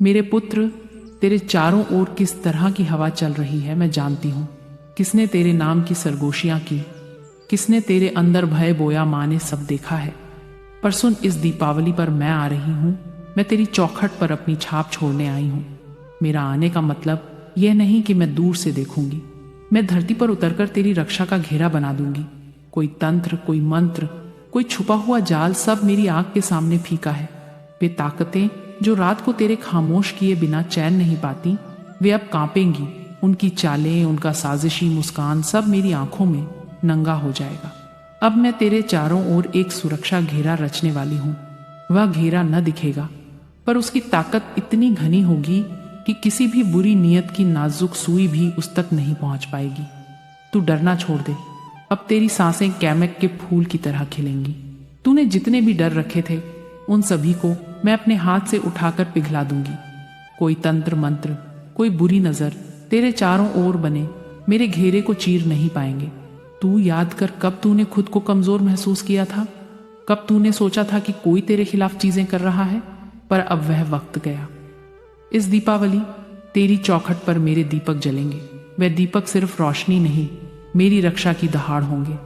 मेरे पुत्र, तेरे चारों ओर किस तरह की हवा चल रही है मैं जानती हूँ। किसने तेरे नाम की सरगोशियाँ की, किसने तेरे अंदर भय बोया, माँ ने सब देखा है। पर सुन, इस दीपावली पर मैं आ रही हूँ। मैं तेरी चौखट पर अपनी छाप छोड़ने आई हूँ। मेरा आने का मतलब यह नहीं कि मैं दूर से देखूंगी। मैं धरती पर उतरकर तेरी रक्षा का घेरा बना दूंगी। कोई तंत्र, कोई मंत्र, कोई छुपा हुआ जाल, सब मेरी आंख के सामने फीका है। वे ताकतें जो रात को तेरे खामोश किए बिना चैन नहीं पाती, वे अब कांपेंगी। उनकी चालें, उनका साजिशी मुस्कान, सब मेरी आंखों में नंगा हो जाएगा। अब मैं तेरे चारों ओर एक सुरक्षा घेरा रचने वाली हूँ। वह घेरा न दिखेगा, पर उसकी ताकत इतनी घनी होगी कि किसी भी बुरी नीयत की नाजुक सुई भी उस तक नहीं पहुंच पाएगी। तू डरना छोड़ दे। अब तेरी सांसें कैमक के फूल की तरह खिलेंगी। तूने जितने भी डर रखे थे, उन सभी को मैं अपने हाथ से उठाकर पिघला दूंगी। कोई तंत्र मंत्र, कोई बुरी नजर तेरे चारों ओर बने मेरे घेरे को चीर नहीं पाएंगे। तू याद कर, कब तूने खुद को कमजोर महसूस किया था? कब तूने सोचा था कि कोई तेरे खिलाफ चीजें कर रहा है? पर अब वह वक्त गया। इस दीपावली तेरी चौखट पर मेरे दीपक जलेंगे। वह दीपक सिर्फ रोशनी नहीं, मेरी रक्षा की दहाड़ होंगे।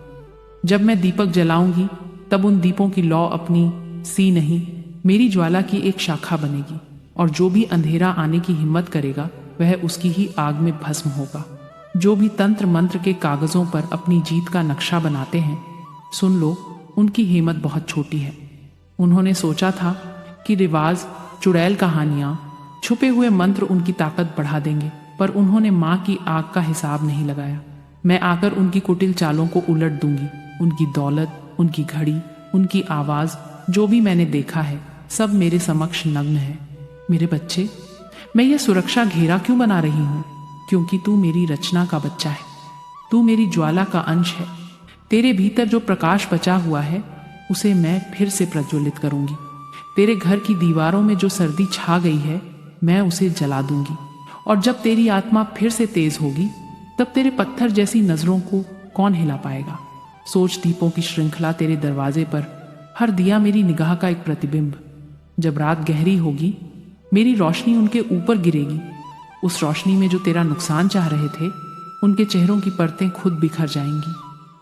जब मैं दीपक जलाऊंगी, तब उन दीपों की लौ अपनी सी नहीं, मेरी ज्वाला की एक शाखा बनेगी। और जो भी अंधेरा आने की हिम्मत करेगा, वह उसकी ही आग में भस्म होगा। जो भी तंत्र मंत्र के कागजों पर अपनी जीत का नक्शा बनाते हैं, सुन लो, उनकी हिम्मत बहुत छोटी है। उन्होंने सोचा था कि रिवाज, चुड़ैल कहानियां, छुपे हुए मंत्र उनकी ताकत बढ़ा देंगे, पर उन्होंने माँ की आग का हिसाब नहीं लगाया। मैं आकर उनकी कुटिल चालों को उलट दूंगी। उनकी दौलत, उनकी घड़ी, उनकी आवाज, जो भी मैंने देखा है, सब मेरे समक्ष नग्न है। मेरे बच्चे, मैं ये सुरक्षा घेरा क्यों बना रही हूँ? क्योंकि तू मेरी रचना का बच्चा है। तू मेरी ज्वाला का अंश है। तेरे भीतर जो प्रकाश बचा हुआ है, उसे मैं फिर से प्रज्वलित करूंगी। तेरे घर की दीवारों में जो सर्दी छा गई है, मैं उसे जला दूंगी। और जब तेरी आत्मा फिर से तेज होगी, तब तेरे पत्थर जैसी नजरों को कौन हिला पाएगा? सोच, दीपों की श्रृंखला तेरे दरवाजे पर, हर दिया मेरी निगाह का एक प्रतिबिंब। जब रात गहरी होगी, मेरी रोशनी उनके ऊपर गिरेगी। उस रोशनी में जो तेरा नुकसान चाह रहे थे, उनके चेहरों की परतें खुद बिखर जाएंगी।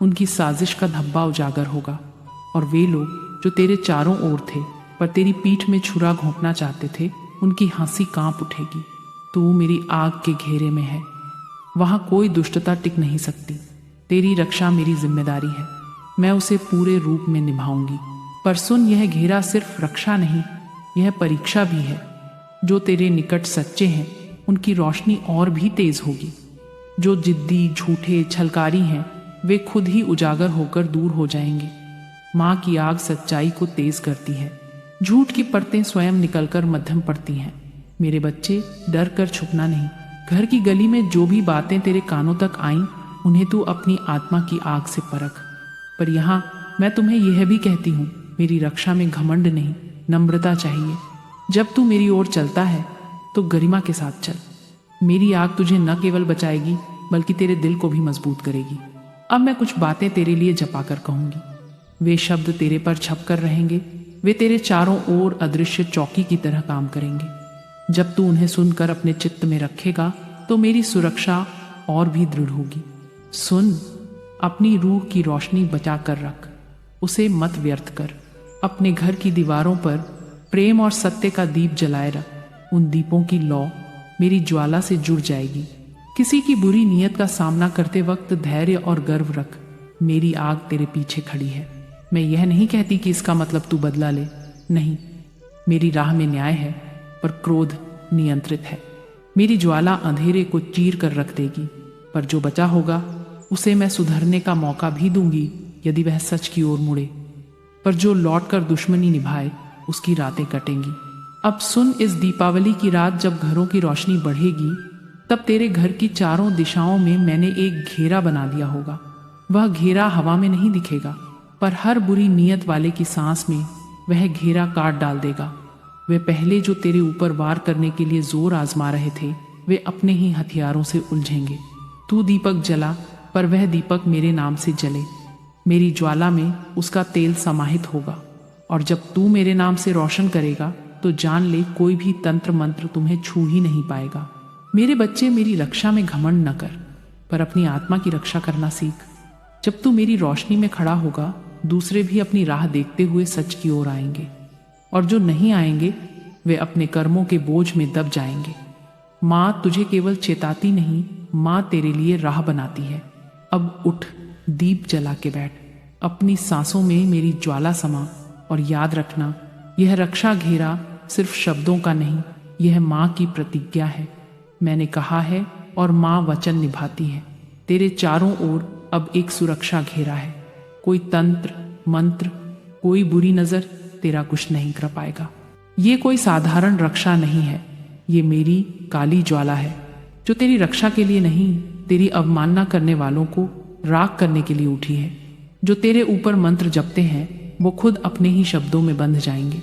उनकी साजिश का धब्बा उजागर होगा। और वे लोग जो तेरे चारों ओर थे, पर तेरी पीठ में छुरा घोंपना चाहते थे, उनकी हंसी कांप उठेगी। तू मेरी आग के घेरे में है। वहां कोई दुष्टता टिक नहीं सकती। तेरी रक्षा मेरी जिम्मेदारी है। मैं उसे पूरे रूप में निभाऊंगी। पर सुन, यह घेरा सिर्फ रक्षा नहीं, यह परीक्षा भी है। जो तेरे निकट सच्चे हैं, उनकी रोशनी और भी तेज होगी। जो जिद्दी, झूठे, छलकारी हैं, वे खुद ही उजागर होकर दूर हो जाएंगे। माँ की आग सच्चाई को तेज करती है। झूठ की परतें स्वयं निकलकर मध्यम पड़ती हैं। मेरे बच्चे, डर कर छुपना नहीं। घर की गली में जो भी बातें तेरे कानों तक आईं, उन्हें तू अपनी आत्मा की आग से परख। पर यहाँ मैं तुम्हें यह भी कहती हूँ, मेरी रक्षा में घमंड नहीं, नम्रता चाहिए। जब तू मेरी ओर चलता है, तो गरिमा के साथ चल। मेरी आग तुझे न केवल बचाएगी, बल्कि तेरे दिल को भी मजबूत करेगी। अब मैं कुछ बातें तेरे लिए जपा कर कहूंगी। वे शब्द तेरे पर छप कर रहेंगे। वे तेरे चारों ओर अदृश्य चौकी की तरह काम करेंगे। जब तू उन्हें सुनकर अपने चित्त में रखेगा, तो मेरी सुरक्षा और भी दृढ़ होगी। सुन, अपनी रूह की रोशनी बचा कर रख, उसे मत व्यर्थ कर। अपने घर की दीवारों पर प्रेम और सत्य का दीप जलाए रख। उन दीपों की लौ मेरी ज्वाला से जुड़ जाएगी। किसी की बुरी नीयत का सामना करते वक्त धैर्य और गर्व रख। मेरी आग तेरे पीछे खड़ी है। मैं यह नहीं कहती कि इसका मतलब तू बदला ले। नहीं, मेरी राह में न्याय है, पर क्रोध नियंत्रित है। मेरी ज्वाला अंधेरे को चीर कर रख देगी, पर जो बचा होगा उसे मैं सुधरने का मौका भी दूंगी, यदि वह सच की ओर मुड़े। पर जो लौटकर दुश्मनी निभाए, उसकी रातें कटेंगी। अब सुन, इस दीपावली की रात जब घरों की रोशनी बढ़ेगी, तब तेरे घर की चारों दिशाओं में मैंने एक घेरा बना दिया होगा। वह घेरा हवा में नहीं दिखेगा, पर हर बुरी नीयत वाले की सांस में वह घेरा काट डाल देगा। वे पहले जो तेरे ऊपर वार करने के लिए जोर आजमा रहे थे, वे अपने ही हथियारों से उलझेंगे। तू दीपक जला, पर वह दीपक मेरे नाम से जले। मेरी ज्वाला में उसका तेल समाहित होगा। और जब तू मेरे नाम से रोशन करेगा, तो जान ले कोई भी तंत्र मंत्र तुम्हें छू ही नहीं पाएगा। मेरे बच्चे, मेरी रक्षा में घमंड न कर, पर अपनी आत्मा की रक्षा करना सीख। जब तू मेरी रोशनी में खड़ा होगा, दूसरे भी अपनी राह देखते हुए सच की ओर आएंगे, और जो नहीं आएंगे वे अपने कर्मों के बोझ में दब जाएंगे। माँ तुझे केवल चेताती नहीं, माँ तेरे लिए राह बनाती है। अब उठ, दीप जला के बैठ, अपनी सांसों में मेरी ज्वाला समा, और याद रखना, यह रक्षा घेरा सिर्फ शब्दों का नहीं, यह माँ की प्रतिज्ञा है। मैंने कहा है और माँ वचन निभाती है। तेरे चारों ओर अब एक सुरक्षा घेरा है। कोई तंत्र मंत्र, कोई बुरी नजर तेरा कुछ नहीं कर पाएगा। ये कोई साधारण रक्षा नहीं है, ये मेरी काली ज्वाला है, जो तेरी रक्षा के लिए नहीं, तेरी अवमानना करने वालों को राख करने के लिए उठी है। जो तेरे ऊपर मंत्र जपते हैं वो खुद अपने ही शब्दों में बंध जाएंगे।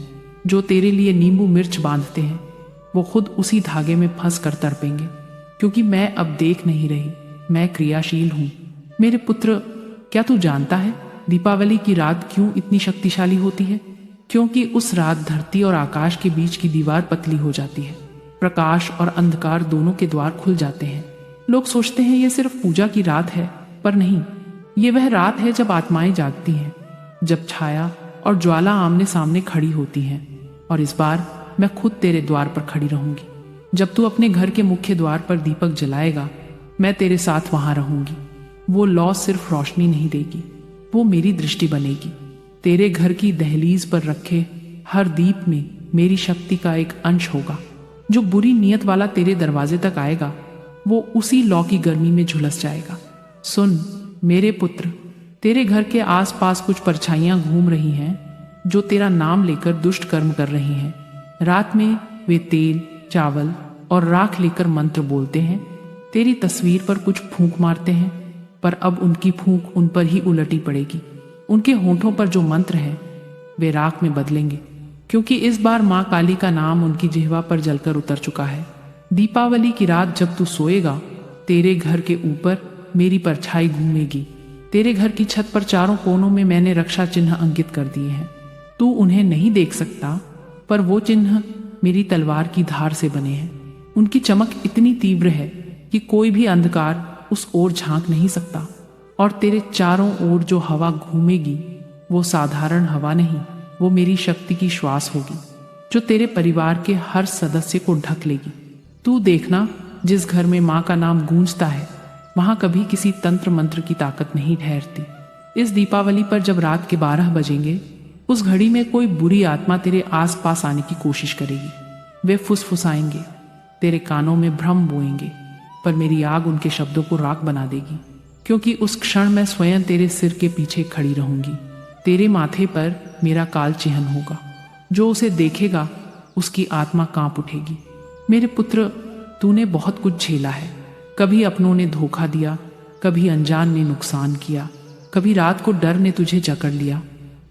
जो तेरे लिए नींबू मिर्च बांधते हैं वो खुद उसी धागे में फंस कर तड़पेंगे। क्योंकि मैं अब देख नहीं रही, मैं क्रियाशील हूँ। मेरे पुत्र, क्या तू जानता है दीपावली की रात क्यों इतनी शक्तिशाली होती है? क्योंकि उस रात धरती और आकाश के बीच की दीवार पतली हो जाती है। प्रकाश और अंधकार दोनों के द्वार खुल जाते हैं। लोग सोचते हैं ये सिर्फ पूजा की रात है, पर नहीं, ये वह रात है जब आत्माएं जागती हैं, जब छाया और ज्वाला आमने सामने खड़ी होती हैं। और इस बार मैं खुद तेरे द्वार पर खड़ी रहूंगी। जब तू अपने घर के मुख्य द्वार पर दीपक जलाएगा, मैं तेरे साथ वहां रहूंगी। वो लौ सिर्फ रोशनी नहीं देगी, वो मेरी दृष्टि बनेगी। तेरे घर की दहलीज पर रखे हर दीप में मेरी शक्ति का एक अंश होगा। जो बुरी नीयत वाला तेरे दरवाजे तक आएगा, वो उसी लौ की गर्मी में झुलस जाएगा। सुन मेरे पुत्र, तेरे घर के आसपास कुछ परछाइयां घूम रही हैं, जो तेरा नाम लेकर दुष्ट कर्म कर रही हैं। रात में वे तेल, चावल और राख लेकर मंत्र बोलते हैं। तेरी तस्वीर पर कुछ फूंक मारते हैं, पर अब उनकी फूंक उन पर ही उलटी पड़ेगी। उनके होठों पर जो मंत्र है वे राख में बदलेंगे, क्योंकि इस बार माँ काली का नाम उनकी जिह्वा पर जलकर उतर चुका है। दीपावली की रात जब तू सोएगा, तेरे घर के ऊपर मेरी परछाई घूमेगी। तेरे घर की छत पर चारों कोनों में मैंने रक्षा चिन्ह अंकित कर दिए हैं। तू उन्हें नहीं देख सकता, पर वो चिन्ह मेरी तलवार की धार से बने हैं। उनकी चमक इतनी तीव्र है कि कोई भी अंधकार उस ओर झांक नहीं सकता। और तेरे चारों ओर जो हवा घूमेगी वो साधारण हवा नहीं, वो मेरी शक्ति की श्वास होगी, जो तेरे परिवार के हर सदस्य को ढक लेगी। तू देखना, जिस घर में माँ का नाम गूंजता है वहां कभी किसी तंत्र मंत्र की ताकत नहीं ठहरती। इस दीपावली पर जब रात के 12 बजेंगे, उस घड़ी में कोई बुरी आत्मा तेरे आसपास आने की कोशिश करेगी। वे फुसफुसाएंगे, तेरे कानों में भ्रम बोएंगे, पर मेरी आग उनके शब्दों को राख बना देगी। क्योंकि उस क्षण मैं स्वयं तेरे सिर के पीछे खड़ी रहूंगी। तेरे माथे पर मेरा काल चिन्ह होगा। जो उसे देखेगा उसकी आत्मा कांप उठेगी। मेरे पुत्र, तूने बहुत कुछ झेला है। कभी अपनों ने धोखा दिया, कभी अनजान ने नुकसान किया, कभी रात को डर ने तुझे जकड़ लिया,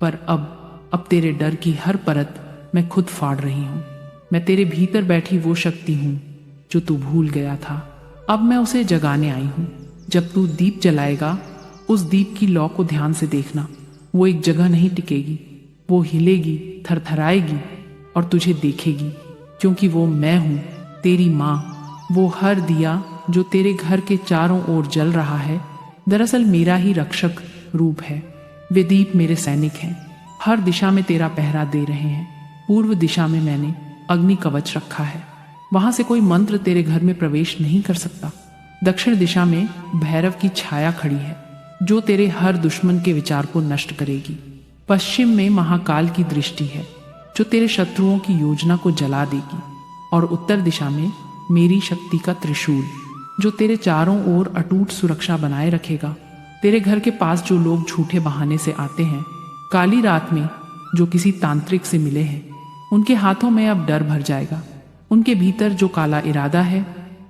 पर अब तेरे डर की हर परत मैं खुद फाड़ रही हूँ। मैं तेरे भीतर बैठी वो शक्ति हूँ जो तू भूल गया था। अब मैं उसे जगाने आई हूँ। जब तू दीप जलाएगा, उस दीप की लौ को ध्यान से देखना। वो एक जगह नहीं टिकेगी, वो हिलेगी, थरथराएगी और तुझे देखेगी, क्योंकि वो मैं हूँ, तेरी माँ। वो हर दिया जो तेरे घर के चारों ओर जल रहा है, दरअसल मेरा ही रक्षक रूप है। वे दीप मेरे सैनिक हैं, हर दिशा में तेरा पहरा दे रहे हैं। पूर्व दिशा में मैंने अग्नि कवच रखा है, वहां से कोई मंत्र तेरे घर में प्रवेश नहीं कर सकता। दक्षिण दिशा में भैरव की छाया खड़ी है, जो तेरे हर दुश्मन के विचार को नष्ट करेगी। पश्चिम में महाकाल की दृष्टि है, जो तेरे शत्रुओं की योजना को जला देगी। और उत्तर दिशा में मेरी शक्ति का त्रिशूल, जो तेरे चारों ओर अटूट सुरक्षा बनाए रखेगा। तेरे घर के पास जो लोग झूठे बहाने से आते हैं, काली रात में जो किसी तांत्रिक से मिले हैं, उनके हाथों में अब डर भर जाएगा। उनके भीतर जो काला इरादा है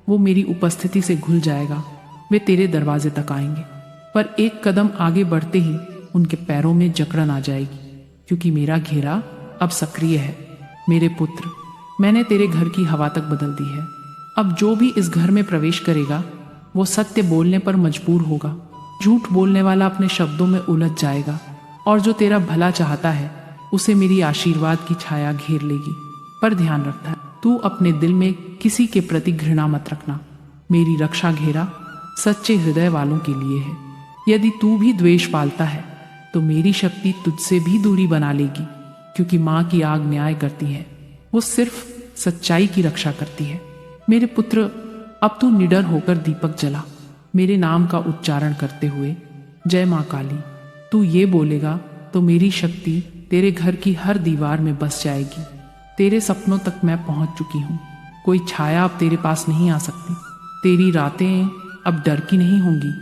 वो मेरी उपस्थिति से घुल जाएगा। वे तेरे दरवाजे तक आएंगे, पर एक कदम आगे बढ़ते ही उनके पैरों में जकड़न आ जाएगी, क्योंकि मेरा घेरा अब सक्रिय है। मेरे पुत्र, मैंने तेरे घर की हवा तक बदल दी है। अब जो भी इस घर में प्रवेश करेगा वो सत्य बोलने पर मजबूर होगा। झूठ बोलने वाला अपने शब्दों में उलझ जाएगा, और जो तेरा भला चाहता है उसे मेरी आशीर्वाद की छाया घेर लेगी। पर ध्यान रखना, तू अपने दिल में किसी के प्रति घृणा मत रखना। मेरी रक्षा घेरा सच्चे हृदय वालों के लिए है। यदि तू भी द्वेष पालता है तो मेरी शक्ति तुझसे भी दूरी बना लेगी, क्योंकि माँ की आग न्याय करती है, वो सिर्फ सच्चाई की रक्षा करती है। मेरे पुत्र, अब तू निडर होकर दीपक जला, मेरे नाम का उच्चारण करते हुए जय माँ काली। तू ये बोलेगा तो मेरी शक्ति तेरे घर की हर दीवार में बस जाएगी। तेरे सपनों तक मैं पहुंच चुकी हूँ। कोई छाया अब तेरे पास नहीं आ सकती। तेरी रातें अब डर की नहीं होंगी,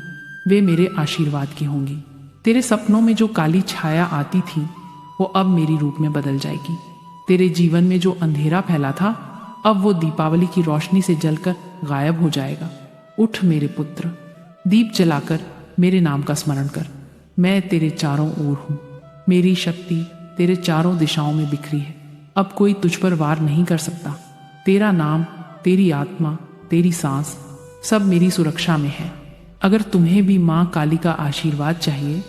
वे मेरे आशीर्वाद की होंगी। तेरे सपनों में जो काली छाया आती थी वो अब मेरी रूप में बदल जाएगी। तेरे जीवन में जो अंधेरा फैला था अब वो दीपावली की रोशनी से जलकर गायब हो जाएगा। उठ मेरे पुत्र, दीप जलाकर मेरे नाम का स्मरण कर। मैं तेरे चारों ओर हूँ। मेरी शक्ति तेरे चारों दिशाओं में बिखरी है। अब कोई तुझ पर वार नहीं कर सकता। तेरा नाम, तेरी आत्मा, तेरी सांस सब मेरी सुरक्षा में है। अगर तुम्हें भी माँ काली का आशीर्वाद चाहिए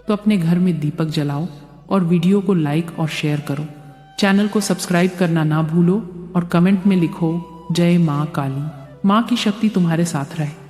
तो अपने घर में दीपक जलाओ और वीडियो को लाइक और शेयर करो। चैनल को सब्सक्राइब करना ना भूलो और कमेंट में लिखो जय माँ काली। माँ की शक्ति तुम्हारे साथ रहे।